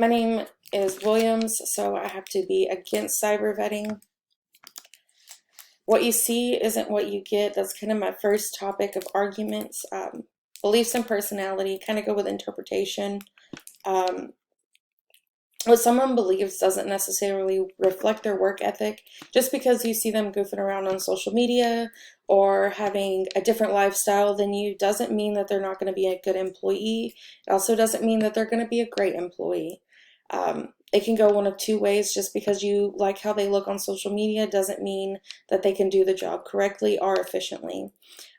My name is Williams, so I have to be against cyber vetting. What you see isn't what you get. That's kind of my first topic of arguments. Beliefs and personality kind of go with interpretation. Um, what someone believes doesn't necessarily reflect their work ethic. Just because you see them goofing around on social media or having a different lifestyle than you doesn't mean that they're not going to be a good employee. It also doesn't mean that they're going to be a great employee. It can go one of two ways. Just because you like how they look on social media doesn't mean that they can do the job correctly or efficiently.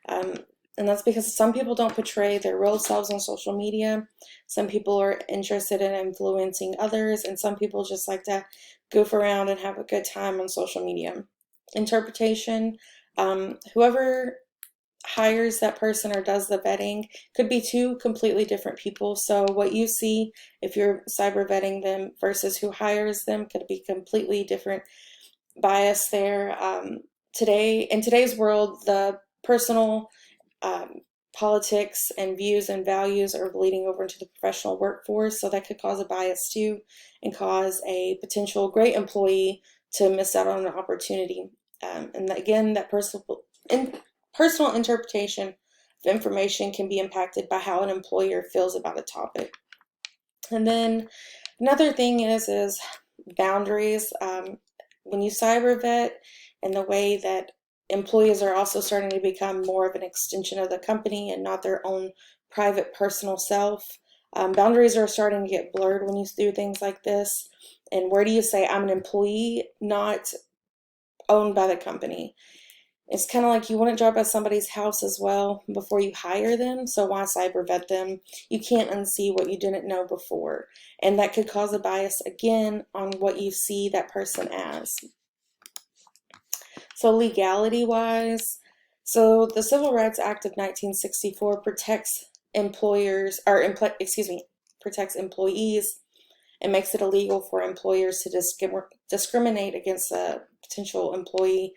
Um, and that's because some people don't portray their real selves on social media. Some people are interested in influencing others, and some people just like to goof around and have a good time on social media. Interpretation, whoever hires that person or does the vetting could be two completely different people. So what you see if you're cyber vetting them versus who hires them could be completely different bias there. In today's world, the personal um, politics and views and values are bleeding over into the professional workforce, so that could cause a bias too and cause a potential great employee to miss out on an opportunity. And again, that personal interpretation of information can be impacted by how an employer feels about a topic. And then another thing is boundaries. When you cyber vet, and the way that employees are also starting to become more of an extension of the company and not their own private personal self. Boundaries are starting to get blurred when you do things like this. And where do you say I'm an employee, not owned by the company? It's kind of like you wouldn't drop by somebody's house as well before you hire them, so why cyber vet them? You can't unsee what you didn't know before, and that could cause a bias again on what you see that person as. So legality wise, so the Civil Rights Act of 1964 protects protects employees and makes it illegal for employers to discriminate against a potential employee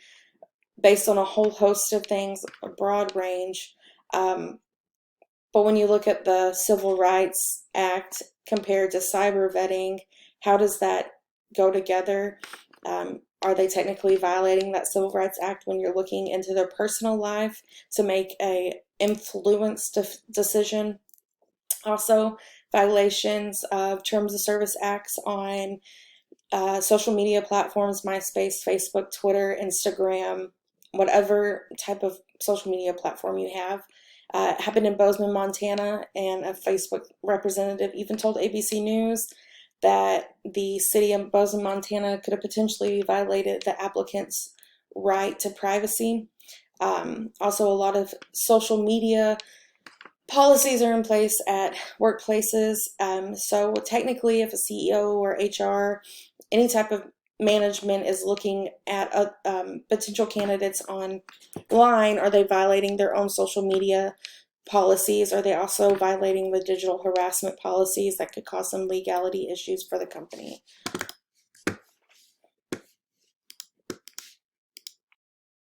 based on a whole host of things, a broad range. But when you look at the Civil Rights Act compared to cyber vetting, how does that go together? Are they technically violating that Civil Rights Act when you're looking into their personal life to make a influenced decision? Also, violations of Terms of Service Acts on social media platforms, MySpace, Facebook, Twitter, Instagram, whatever type of social media platform you have. It happened in Bozeman, Montana, and a Facebook representative even told ABC News that the city of Bozeman, Montana could have potentially violated the applicant's right to privacy. Also, a lot of social media policies are in place at workplaces. So technically, if a CEO or HR, any type of management is looking at potential candidates online, are they violating their own social media policies? Are they also violating the digital harassment policies that could cause some legality issues for the company?